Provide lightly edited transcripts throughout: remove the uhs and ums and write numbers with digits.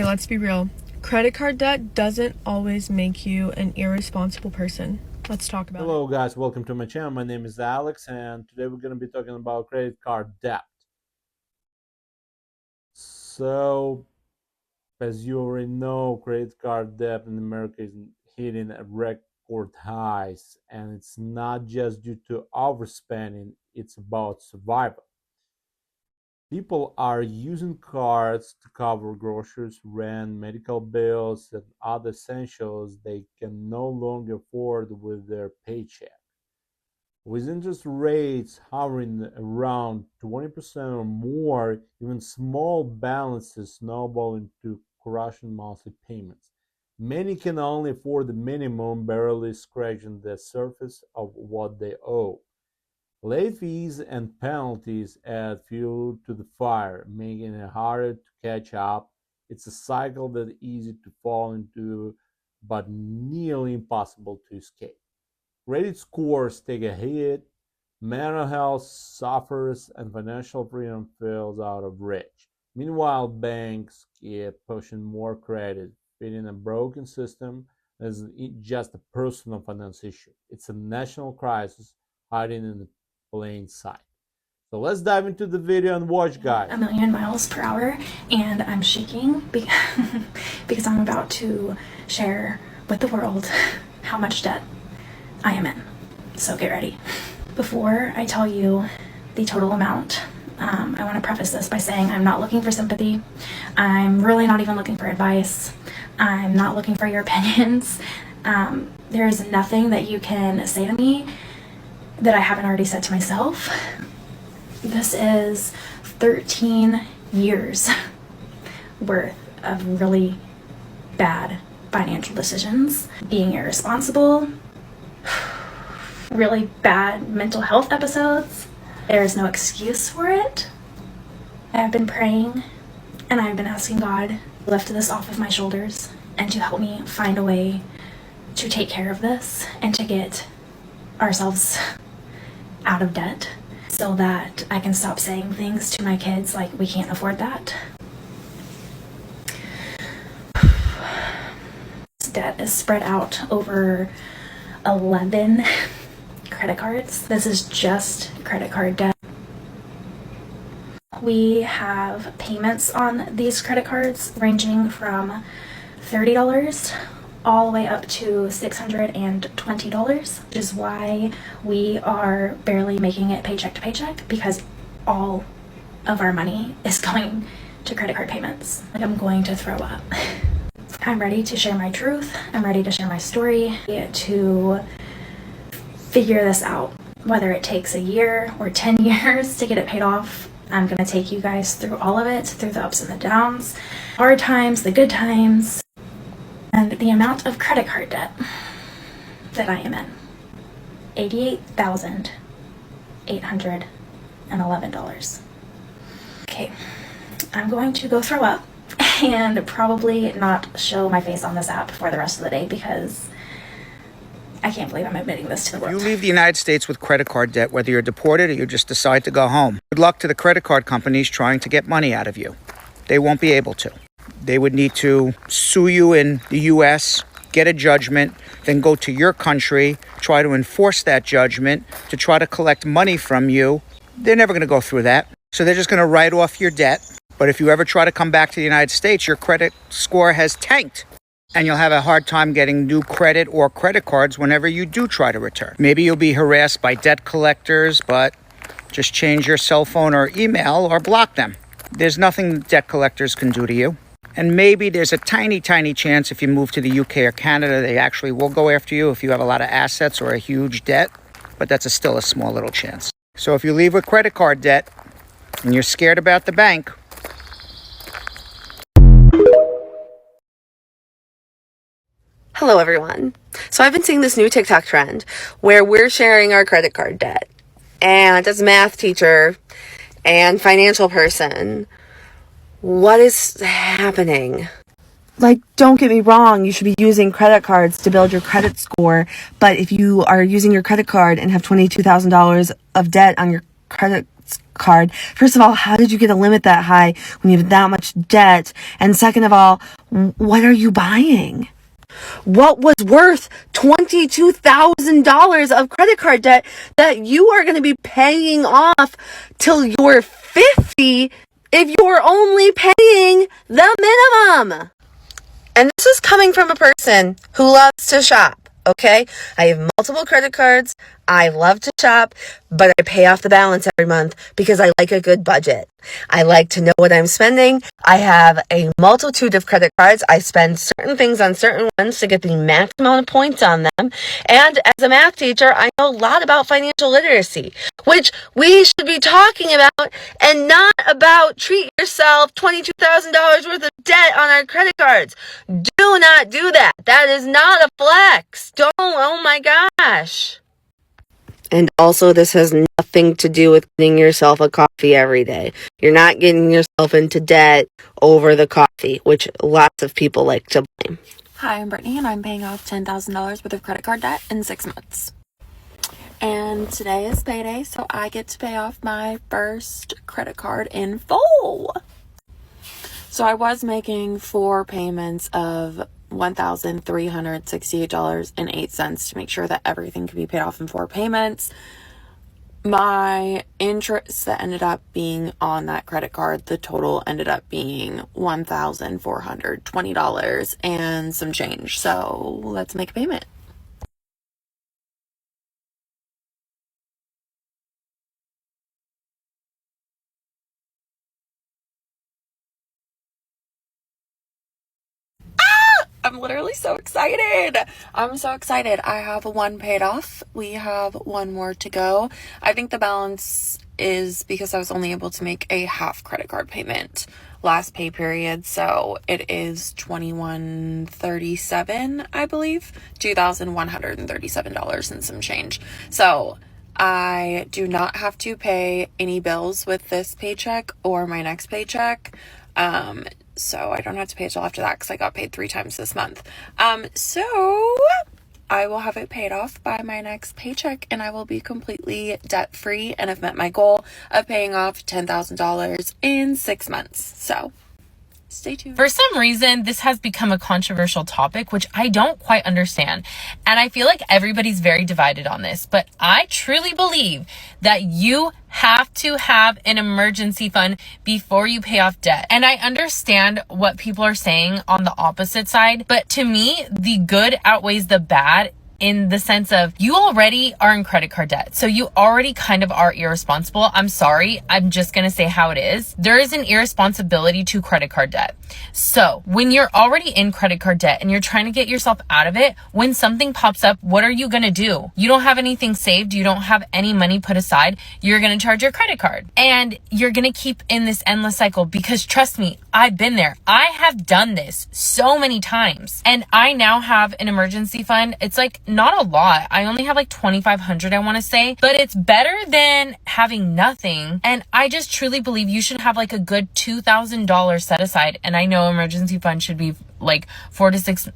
let's be real. Credit card debt doesn't always make you an irresponsible person. Let's talk about it. Hello guys, welcome to my channel. My name is Alex and today we're going to be talking about credit card debt. So, as you already know, credit card debt in America is hitting at record highs, and it's not just due to overspending, it's about survival. People are using cards to cover groceries, rent, medical bills, and other essentials they can no longer afford with their paycheck. With interest rates hovering around 20% or more, even small balances snowball into crushing monthly payments. Many can only afford the minimum, barely scratching the surface of what they owe. Late fees and penalties add fuel to the fire, making it harder to catch up. It's a cycle that's easy to fall into, but nearly impossible to escape. Credit scores take a hit, mental health suffers, and financial freedom feels out of reach. Meanwhile, banks keep pushing more credit, feeding a broken system that isn't just a personal finance issue. It's a national crisis hiding in the plain sight. So let's dive into the video and watch, guys. 1,000,000 miles per hour, and I'm shaking because I'm about to share with the world how much debt I am in. So get ready. Before I tell you the total amount, I want to preface this by saying I'm not looking for sympathy. I'm really not even looking for advice. I'm not looking for your opinions. There is nothing that you can say to me that I haven't already said to myself. This is 13 years worth of really bad financial decisions, being irresponsible, really bad mental health episodes. There's no excuse for it. I've been praying and I've been asking God to lift this off of my shoulders and to help me find a way to take care of this and to get ourselves out of debt so that I can stop saying things to my kids like, we can't afford that. This debt is spread out over 11 credit cards. This is just credit card debt. We have payments on these credit cards ranging from $30 all the way up to $620, which is why we are barely making it paycheck to paycheck, because all of our money is going to credit card payments. Like, I'm going to throw up. I'm ready to share my truth. I'm ready to share my story, to figure this out. Whether it takes a year or 10 years to get it paid off, I'm going to take you guys through all of it, through the ups and the downs, hard times, the good times, and the amount of credit card debt that I am in. $88,811. Okay, I'm going to go throw up and probably not show my face on this app for the rest of the day because I can't believe I'm admitting this to the world. You leave the United States with credit card debt, whether you're deported or you just decide to go home. Good luck to the credit card companies trying to get money out of you. They won't be able to. They would need to sue you in the U.S., get a judgment, then go to your country, try to enforce that judgment, to try to collect money from you. They're never going to go through that. So they're just going to write off your debt. But if you ever try to come back to the United States, your credit score has tanked. And you'll have a hard time getting new credit or credit cards whenever you do try to return. Maybe you'll be harassed by debt collectors, but just change your cell phone or email or block them. There's nothing debt collectors can do to you. And maybe there's a tiny, tiny chance if you move to the UK or Canada, they actually will go after you if you have a lot of assets or a huge debt. But that's still a small little chance. So if you leave with credit card debt and you're scared about the bank, Hello everyone. So I've been seeing this new TikTok trend where we're sharing our credit card debt. And as a math teacher and financial person, what is happening? Like, don't get me wrong, you should be using credit cards to build your credit score. But if you are using your credit card and have $22,000 of debt on your credit card. First of all, how did you get a limit that high when you have that much debt? And second of all, what are you buying? What was worth $22,000 of credit card debt that you are going to be paying off till you're 50 if you're only paying the minimum? And this is coming from a person who loves to shop, okay? I have multiple credit cards. I love to shop, but I pay off the balance every month because I like a good budget. I like to know what I'm spending. I have a multitude of credit cards. I spend certain things on certain ones to get the max amount of points on them. And as a math teacher, I know a lot about financial literacy, which we should be talking about and not about treat yourself $22,000 worth of debt on our credit cards. Do not do that. That is not a flex. Don't, oh my gosh. And also, this has nothing to do with getting yourself a coffee every day. You're not getting yourself into debt over the coffee, which lots of people like to blame. Hi, I'm Brittany, and I'm paying off $10,000 worth of credit card debt in 6 months. And today is payday, so I get to pay off my first credit card in full. So I was making 4 payments of $1,368.08 to make sure that everything could be paid off in 4 payments. My interest that ended up being on that credit card, the total ended up being $1,420 and some change. So let's make a payment. I'm literally so excited. I'm so excited. I have 1 paid off. We have 1 more to go. I think the balance is because I was only able to make a half credit card payment last pay period. So it is $2,137, I believe. $2,137 and some change. So I do not have to pay any bills with this paycheck or my next paycheck. So I don't have to pay until after that because I got paid 3 times this month. So I will have it paid off by my next paycheck and I will be completely debt free and have met my goal of paying off $10,000 in 6 months. So stay tuned. For some reason, this has become a controversial topic, which I don't quite understand. And I feel like everybody's very divided on this, but I truly believe that you have to have an emergency fund before you pay off debt. And I understand what people are saying on the opposite side, but to me, the good outweighs the bad in the sense of you already are in credit card debt. So you already kind of are irresponsible. I'm sorry. I'm just going to say how it is. There is an irresponsibility to credit card debt. So when you're already in credit card debt and you're trying to get yourself out of it, when something pops up, what are you going to do? You don't have anything saved. You don't have any money put aside. You're going to charge your credit card and you're going to keep in this endless cycle because trust me, I've been there. I have done this so many times and I now have an emergency fund. It's like not a lot. I only have like 2,500, I want to say, but it's better than having nothing. And I just truly believe you should have like a good $2,000 set aside. And I know emergency fund should be like 4 to 6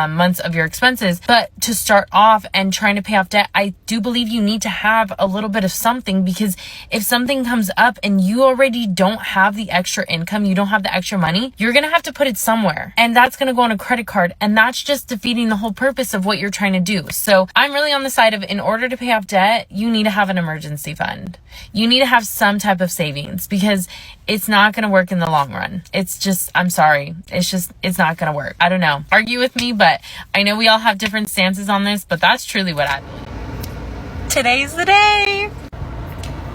months of your expenses, but to start off and trying to pay off debt, I do believe you need to have a little bit of something because if something comes up and you already don't have the extra income, you don't have the extra money, you're gonna have to put it somewhere and that's gonna go on a credit card and that's just defeating the whole purpose of what you're trying to do. So I'm really on the side of in order to pay off debt, you need to have an emergency fund. You need to have some type of savings because it's not going to work in the long run. It's just, I'm sorry. It's not going to work. I don't know. Argue with me, but I know we all have different stances on this, but that's truly what I believe. Today's the day.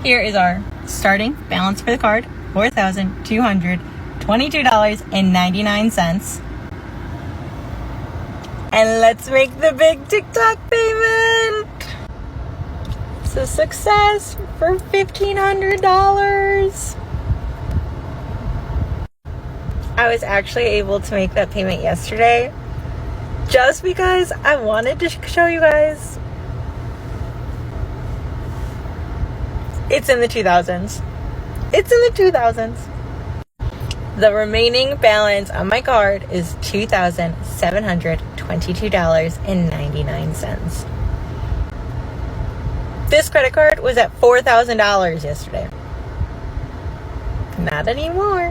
Here is our starting balance for the card, $4,222.99. And let's make the big TikTok payment. It's a success for $1,500. I was actually able to make that payment yesterday just because I wanted to show you guys. It's in the 2000s. It's in the 2000s. The remaining balance on my card is $2,722.99. This credit card was at $4,000 yesterday. Not anymore.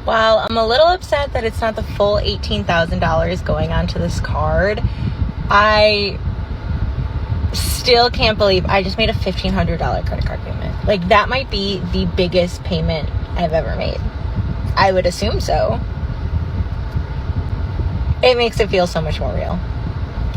While I'm a little upset that it's not the full $18,000 going onto this card, I still can't believe I just made a $1,500 credit card payment. Like, that might be the biggest payment I've ever made. I would assume so. It makes it feel so much more real.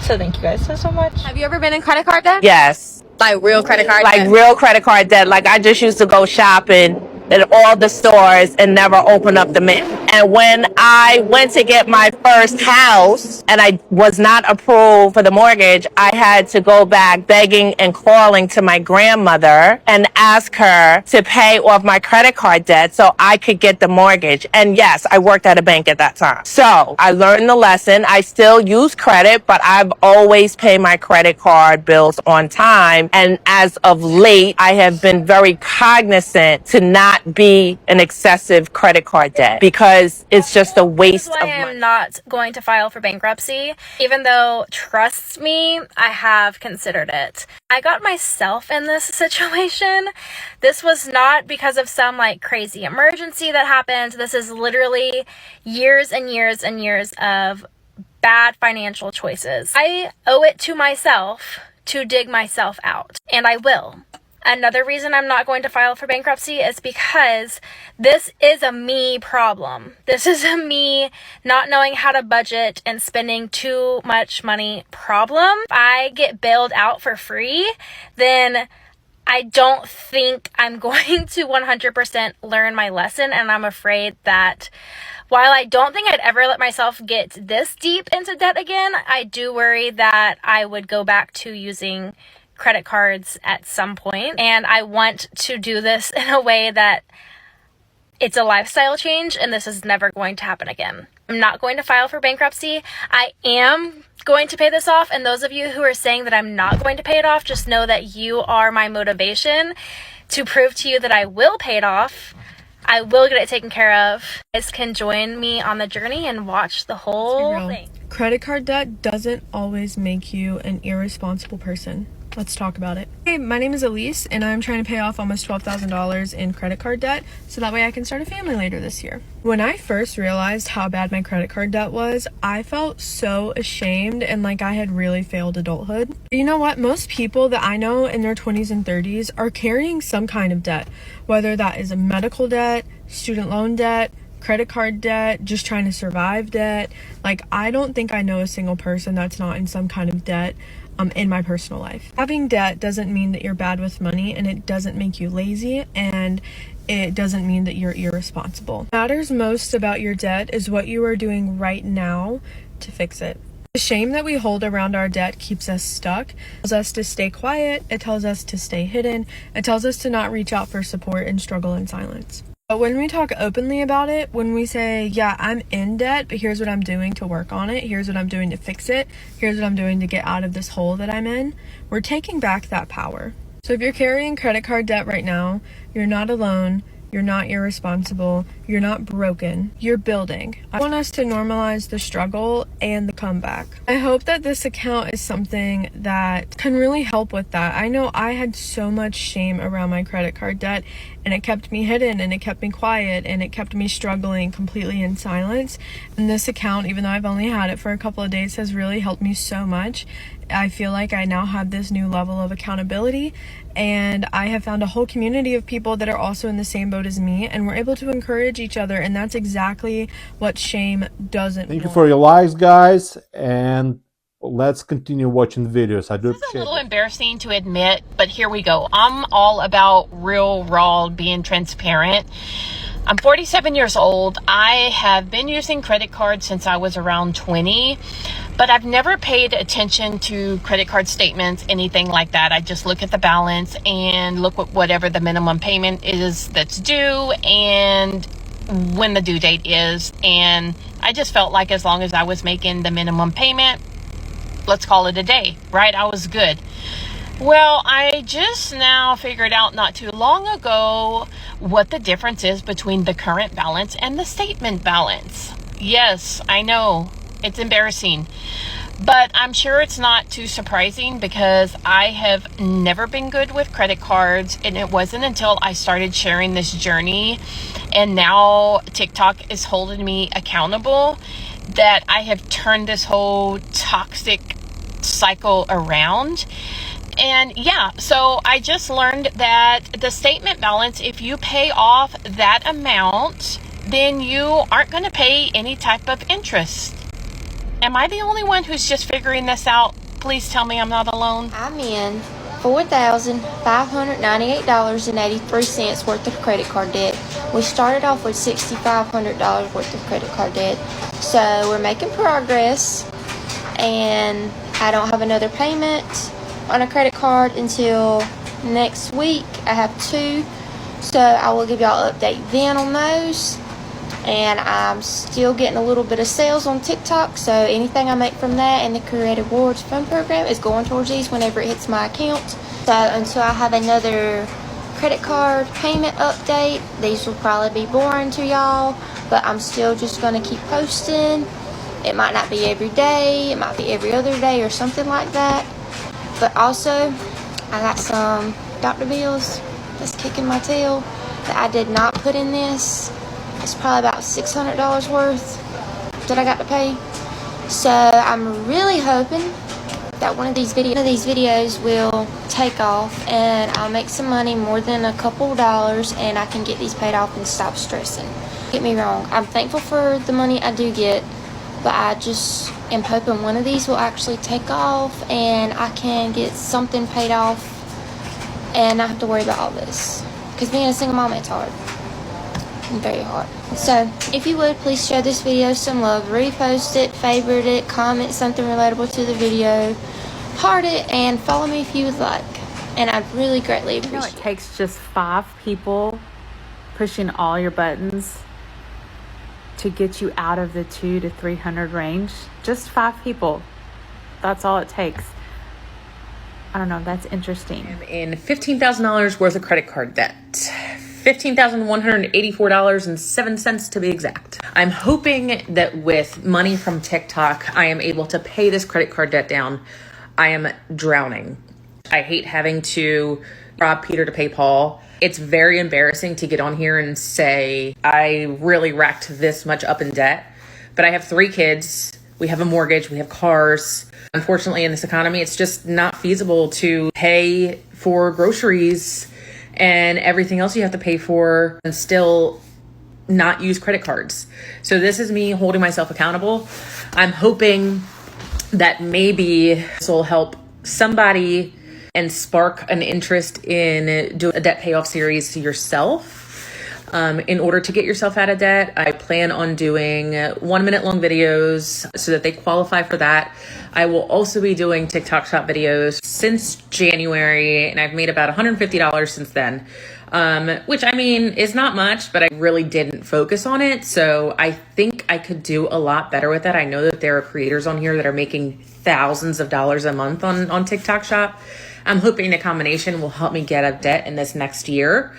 So thank you guys so much. Have you ever been in credit card debt? Yes. Like real credit card Like debt? real credit card debt. Like I just used to go shopping at all the stores and never open up the mail. And when I went to get my first house and I was not approved for the mortgage, I had to go back begging and calling to my grandmother and ask her to pay off my credit card debt so I could get the mortgage. And yes, I worked at a bank at that time. So I learned the lesson. I still use credit, but I've always paid my credit card bills on time. And as of late, I have been very cognizant to not be an excessive credit card debt because it's just a waste of That's why money. I'm not going to file for bankruptcy, even though, trust me, I have considered it. I got myself in this situation. This was not because of some like crazy emergency that happened. This is literally years and years and years of bad financial choices. I owe it to myself to dig myself out, and I will. Another reason I'm not going to file for bankruptcy is because this is a me problem. This is a me not knowing how to budget and spending too much money problem. If I get bailed out for free, then I don't think I'm going to 100% learn my lesson, and I'm afraid that while I don't think I'd ever let myself get this deep into debt again, I do worry that I would go back to using credit cards at some point, and I want to do this in a way that it's a lifestyle change, and this is never going to happen again. I'm not going to file for bankruptcy. I am going to pay this off, and those of you who are saying that I'm not going to pay it off, just know that you are my motivation to prove to you that I will pay it off. I will get it taken care of. You guys can join me on the journey and watch the whole thing. Credit card debt doesn't always make you an irresponsible person. Let's talk about it. Hey, my name is Elise, and I'm trying to pay off almost $12,000 in credit card debt so that way I can start a family later this year. When I first realized how bad my credit card debt was, I felt so ashamed and like I had really failed adulthood. You know what? Most people that I know in their 20s and 30s are carrying some kind of debt, whether that is a medical debt, student loan debt, credit card debt, just trying to survive debt. Like, I don't think I know a single person that's not in some kind of debt in my personal life. Having debt doesn't mean that you're bad with money, and it doesn't make you lazy, and it doesn't mean that you're irresponsible. What matters most about your debt is what you are doing right now to fix it. The shame that we hold around our debt keeps us stuck. It tells us to stay quiet. It tells us to stay hidden. It tells us to not reach out for support and struggle in silence. But when we talk openly about it, when we say, yeah, I'm in debt, but here's what I'm doing to work on it, here's what I'm doing to fix it, here's what I'm doing to get out of this hole that I'm in, we're taking back that power. So if you're carrying credit card debt right now, you're not alone. You're not irresponsible. You're not broken. You're building. I want us to normalize the struggle and the comeback. I hope that this account is something that can really help with that. I know I had so much shame around my credit card debt, and it kept me hidden, and it kept me quiet, and it kept me struggling completely in silence. And this account, even though I've only had it for a couple of days, has really helped me so much. I feel like I now have this new level of accountability, and I have found a whole community of people that are also in the same boat as me, and we're able to encourage each other, and that's exactly what shame doesn't Thank you want. for your likes, guys, and let's continue watching videos. I do This is a appreciate little it. embarrassing to admit, but here we go. I'm all about real, raw, being transparent. I'm 47 years old. I have been using credit cards since I was around 20, but I've never paid attention to credit card statements, anything like that. I just look at the balance and look at whatever the minimum payment is that's due and when the due date is. And I just felt like as long as I was making the minimum payment, let's call it a day, right? I was good. Well, I just now figured out not too long ago what the difference is between the current balance and the statement balance. Yes, I know, it's embarrassing. But I'm sure it's not too surprising because I have never been good with credit cards, and it wasn't until I started sharing this journey and now TikTok is holding me accountable that I have turned this whole toxic cycle around. And yeah, so I just learned that the statement balance, if you pay off that amount, then you aren't going to pay any type of interest. Am I the only one who's just figuring this out? Please tell me I'm not alone. I'm in $4,598.83 worth of credit card debt. We started off with $6,500 worth of credit card debt. So we're making progress, and I don't have another payment on a credit card until next week. I have 2, so I will give y'all an update then on those. And I'm still getting a little bit of sales on TikTok, so anything I make from that and the Creative Rewards Fund Program is going towards these whenever it hits my account. So until I have another credit card payment update, these will probably be boring to y'all, but I'm still just going to keep posting. It might not be every day, it might be every other day or something like that. But also, I got some doctor bills that's kicking my tail that I did not put in this. It's probably about $600 worth that I got to pay. So I'm really hoping that one of these videos will take off and I'll make some money, more than a couple dollars, and I can get these paid off and stop stressing. Don't get me wrong, I'm thankful for the money I do get, but I just am hoping one of these will actually take off and I can get something paid off and not have to worry about all this. Because being a single mom, it's hard. Very hard. So if you would, please show this video some love, repost it, favorite it, comment something relatable to the video, heart it, and follow me if you would like, and I'd really greatly appreciate it. It takes just 5 people pushing all your buttons to get you out of the 200 to 300 range. Just 5 people. That's all it takes. I don't know, that's interesting. In $15,000 worth of credit card debt. $15,184.07 to be exact. I'm hoping that with money from TikTok, I am able to pay this credit card debt down. I am drowning. I hate having to rob Peter to pay Paul. It's very embarrassing to get on here and say, I really racked this much up in debt. But I have 3 kids. We have a mortgage. We have cars. Unfortunately, in this economy, it's just not feasible to pay for groceries and everything else you have to pay for and still not use credit cards. So this is me holding myself accountable. I'm hoping that maybe this will help somebody and spark an interest in doing a debt payoff series yourself. In order to get yourself out of debt, I plan on doing 1-minute long videos so that they qualify for that. I will also be doing TikTok shop videos since January, and I've made about $150 since then, which I mean is not much, but I really didn't focus on it. So I think I could do a lot better with that. I know that there are creators on here that are making thousands of dollars a month on TikTok shop. I'm hoping the combination will help me get out of debt in this next year.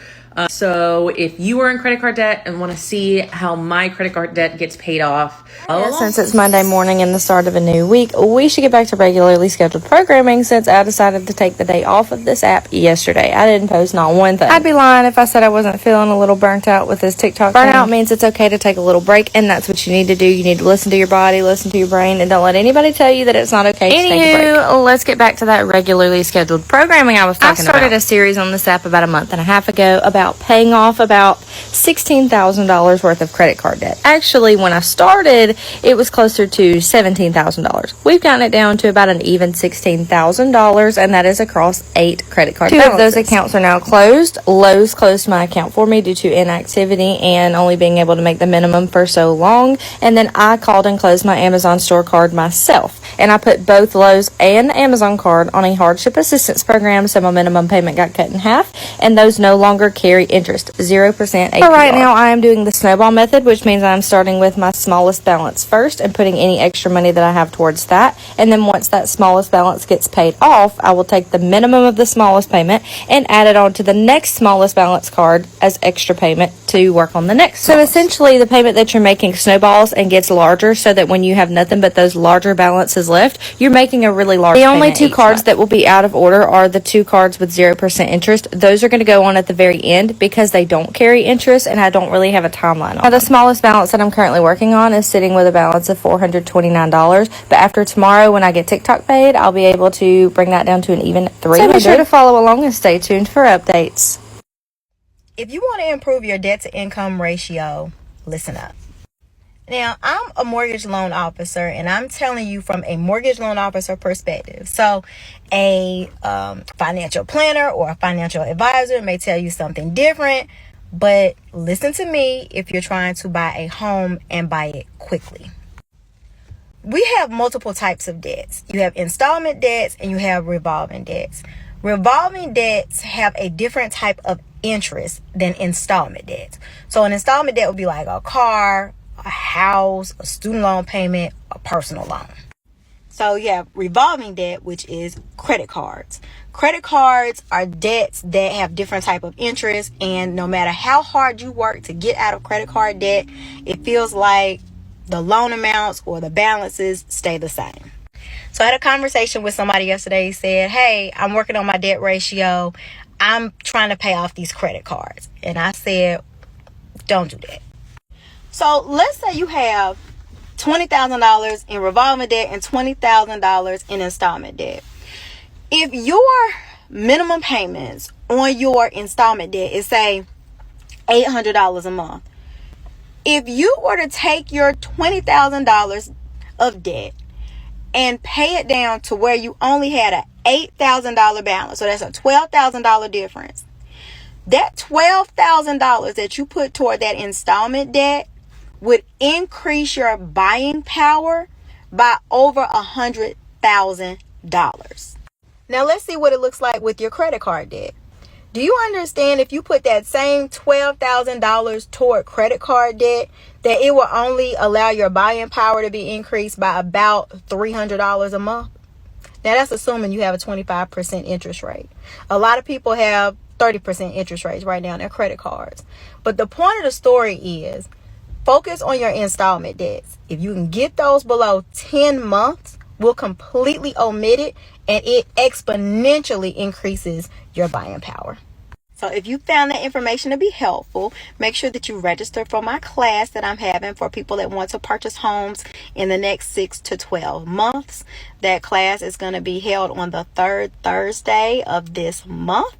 So if you are in credit card debt and want to see how my credit card debt gets paid off, since it's Monday morning and the start of a new week, we should get back to regularly scheduled programming since I decided to take the day off of this app yesterday. I didn't post not one thing. I'd be lying if I said I wasn't feeling a little burnt out with this TikTok. Burnout means it's okay to take a little break, and that's what you need to do. You need to listen to your body, listen to your brain, and don't let anybody tell you that it's not okay to take a break. Let's get back to that regularly scheduled programming I was talking about. I started a series on this app about a month and a half ago about paying off about $16,000 worth of credit card debt. Actually, when I started, it was closer to $17,000. We've gotten it down to about an even $16,000, and that is across 8 credit card balances. 2 of those accounts are now closed. Lowe's closed my account for me due to inactivity and only being able to make the minimum for so long. And then I called and closed my Amazon store card myself. And I put both Lowe's and Amazon card on a hardship assistance program, so my minimum payment got cut in half, and those no longer carry interest, 0% APR. For right now, I am doing the snowball method, which means I'm starting with my smallest balance first and putting any extra money that I have towards that. And then once that smallest balance gets paid off, I will take the minimum of the smallest payment and add it on to the next smallest balance card as extra payment to to work on the next. So essentially the payment that you're making snowballs and gets larger, so that when you have nothing but those larger balances left, you're making a really large payment. The only two cards that will be out of order are the two cards with 0% interest. Those are going to go on at the very end because they don't carry interest, and I don't really have a timeline on them. The smallest balance that I'm currently working on is sitting with a balance of $429, but after tomorrow when I get TikTok paid, I'll be able to bring that down to an even $300. So be sure to follow along and stay tuned for updates. If you want to improve your debt to income ratio, listen up. Now, I'm a mortgage loan officer, and I'm telling you from a mortgage loan officer perspective. So a financial planner or a financial advisor may tell you something different, but listen to me if you're trying to buy a home and buy it quickly. We have multiple types of debts. You have installment debts and you have revolving debts. Revolving debts have a different type of interest than installment debts. So an installment debt would be like a car, a house, a student loan payment, a personal loan. So you have revolving debt, which is credit cards. Credit cards are debts that have different type of interest, and no matter how hard you work to get out of credit card debt, it feels like the loan amounts or the balances stay the same. So I had a conversation with somebody yesterday. He said, hey, I'm working on my debt ratio. I'm trying to pay off these credit cards. And I said, don't do that. So let's say you have $20,000 in revolving debt and $20,000 in installment debt. If your minimum payments on your installment debt is, say, $800 a month, if you were to take your $20,000 of debt and pay it down to where you only had an $8,000 balance, so that's a $12,000 difference, that $12,000 that you put toward that installment debt would increase your buying power by over $100,000. Now let's see what it looks like with your credit card debt. Do you understand if you put that same $12,000 toward credit card debt, that it will only allow your buying power to be increased by about $300 a month? Now that's assuming you have a 25% interest rate. A lot of people have 30% interest rates right now on their credit cards. But the point of the story is, focus on your installment debts. If you can get those below 10 months, we'll completely omit it, and it exponentially increases your buying power. So if you found that information to be helpful, make sure that you register for my class that I'm having for people that want to purchase homes in the next 6 to 12 months. That class is going to be held on the third Thursday of this month.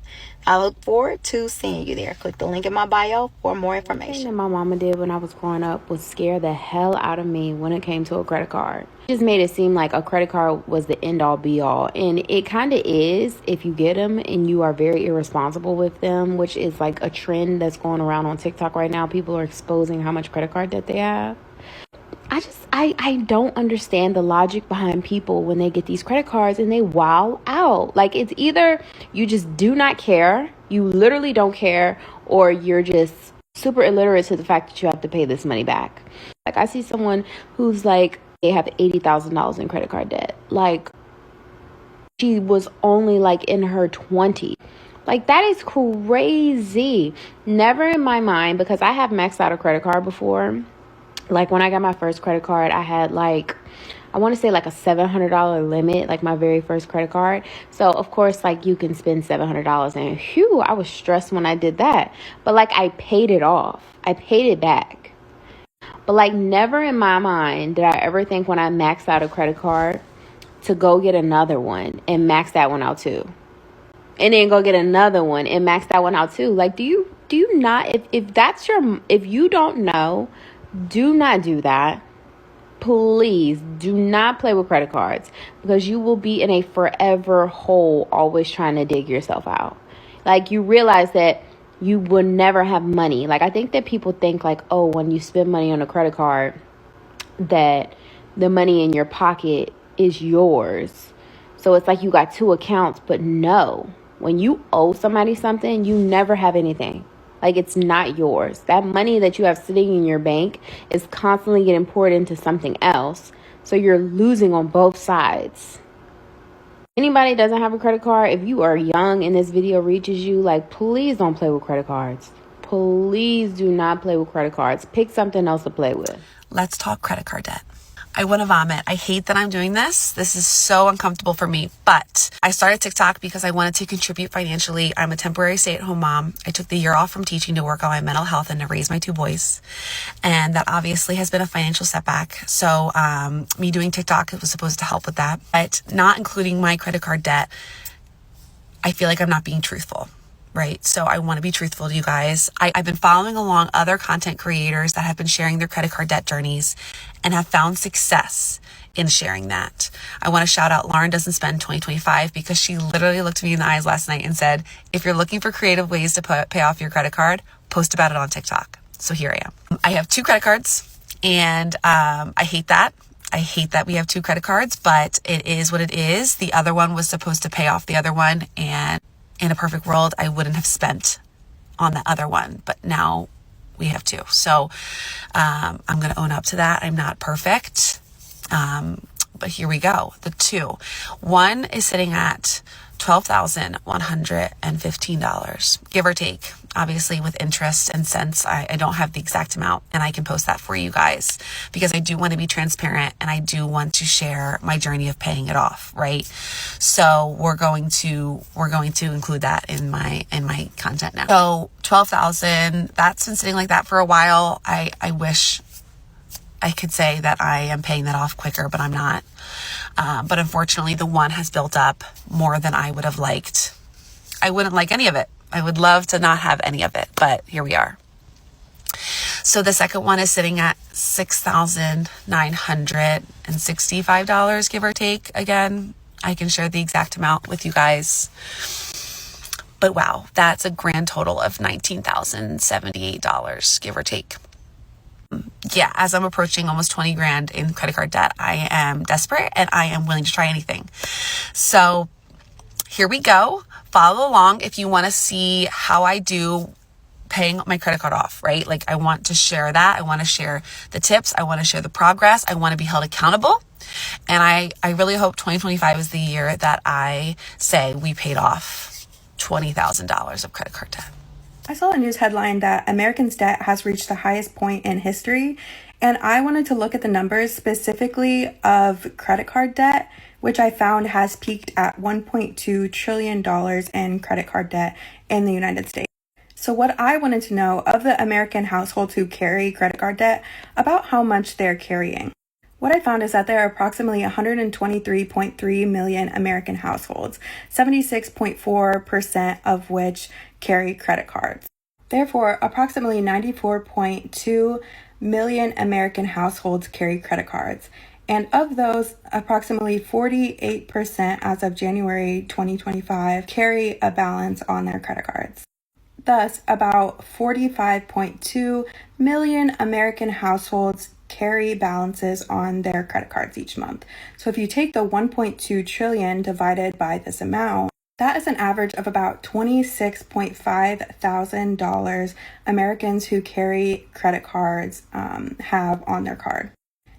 I look forward to seeing you there. Click the link in my bio for more information. The thing that my mama did when I was growing up was scare the hell out of me when it came to a credit card. It just made it seem like a credit card was the end all be all. And it kind of is if you get them and you are very irresponsible with them, which is like a trend that's going around on TikTok right now. People are exposing how much credit card debt they have. I don't understand the logic behind people when they get these credit cards and they wow out. Like, it's either you just do not care, you literally don't care, or you're just super illiterate to the fact that you have to pay this money back. Like, I see someone who's like, they have $80,000 in credit card debt. Like, she was only like in her 20s. Like, that is crazy. Never in my mind, because I have maxed out a credit card before. Like, when I got my first credit card, I had like, I want to say like a $700 limit, like my very first credit card. So of course, like, you can spend $700, and phew, I was stressed when I did that. But like, I paid it off. I paid it back. But like, never in my mind did I ever think when I maxed out a credit card to go get another one and max that one out too. And then go get another one and max that one out too. Like, do you not, if you don't know, do not do that. Please do not play with credit cards, because you will be in a forever hole always trying to dig yourself out. Like, you realize that you will never have money. Like, I think that people think like, oh, when you spend money on a credit card, that the money in your pocket is yours. So it's like you got two accounts. But no, when you owe somebody something, you never have anything. Like, it's not yours. That money that you have sitting in your bank is constantly getting poured into something else. So you're losing on both sides. Anybody doesn't have a credit card, if you are young and this video reaches you, like, please don't play with credit cards. please do not play with credit cards. Pick something else to play with. Let's talk credit card debt. I want to vomit. I hate that I'm doing this. This is so uncomfortable for me, but I started TikTok because I wanted to contribute financially. I'm a temporary stay-at-home mom. I took the year off from teaching to work on my mental health and to raise my 2 boys. And that obviously has been a financial setback. So me doing TikTok was supposed to help with that, but not including my credit card debt. I feel like I'm not being truthful. Right? So I want to be truthful to you guys. I've been following along other content creators that have been sharing their credit card debt journeys and have found success in sharing that. I want to shout out Lauren Doesn't Spend 2025 because she literally looked me in the eyes last night and said, if you're looking for creative ways to pay off your credit card, post about it on TikTok. So here I am. I have 2 credit cards and I hate that. I hate that we have 2 credit cards, but it is what it is. The other one was supposed to pay off the other one, and in a perfect world, I wouldn't have spent on the other one, but now we have 2. So I'm going to own up to that. I'm not perfect, but here we go. The 2. One is sitting at $12,115, give or take, obviously with interest and cents. I don't have the exact amount, and I can post that for you guys because I do want to be transparent and I do want to share my journey of paying it off, right? So we're going to include that in my content now. So 12,000, that's been sitting like that for a while. I wish I could say that I am paying that off quicker, but I'm not. But unfortunately, the one has built up more than I would have liked. I wouldn't like any of it. I would love to not have any of it, but here we are. So the second one is sitting at $6,965, give or take. Again, I can share the exact amount with you guys. But wow, that's a grand total of $19,078, give or take. Yeah, as I'm approaching almost 20 grand in credit card debt, I am desperate and I am willing to try anything. So here we go. Follow along if you want to see how I do paying my credit card off, right? Like I want to share that. I want to share the tips. I want to share the progress. I want to be held accountable. And I really hope 2025 is the year that I say we paid off $20,000 of credit card debt. I saw a news headline that Americans' debt has reached the highest point in history, and I wanted to look at the numbers specifically of credit card debt, which I found has peaked at $1.2 trillion in credit card debt in the United States. So what I wanted to know of the American households who carry credit card debt, about how much they're carrying. What I found is that there are approximately 123.3 million American households, 76.4% of which carry credit cards. Therefore, approximately 94.2 million American households carry credit cards. And of those, approximately 48% as of January 2025 carry a balance on their credit cards. Thus, about 45.2 million American households carry balances on their credit cards each month. So if you take the 1.2 trillion divided by this amount, that is an average of about $26.5 thousand Americans who carry credit cards have on their card.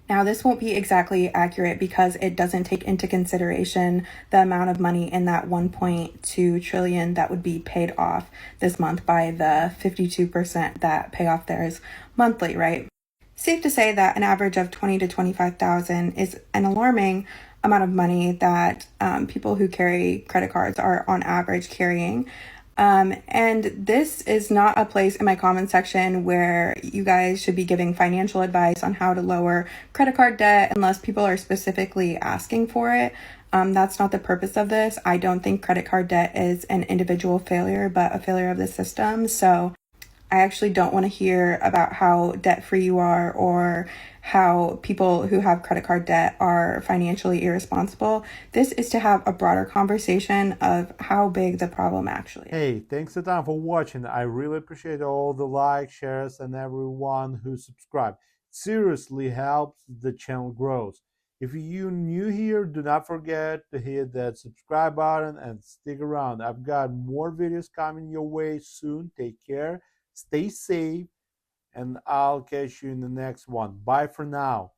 Now, this won't be exactly accurate because it doesn't take into consideration the amount of money in that 1.2 trillion that would be paid off this month by the 52% that pay off theirs monthly, right? Safe to say that an average of 20 to 25,000 is an alarming amount of money that people who carry credit cards are on average carrying. And this is not a place in my comment section where you guys should be giving financial advice on how to lower credit card debt unless people are specifically asking for it. That's not the purpose of this. I don't think credit card debt is an individual failure, but a failure of the system. So I actually don't want to hear about how debt-free you are or how people who have credit card debt are financially irresponsible. This is to have a broader conversation of how big the problem actually is. Hey, thanks a ton for watching. I really appreciate all the likes, shares, and everyone who subscribed. Seriously helps the channel grows. If you're new here, do not forget to hit that subscribe button and stick around. I've got more videos coming your way soon. Take care, stay safe, and I'll catch you in the next one. Bye for now.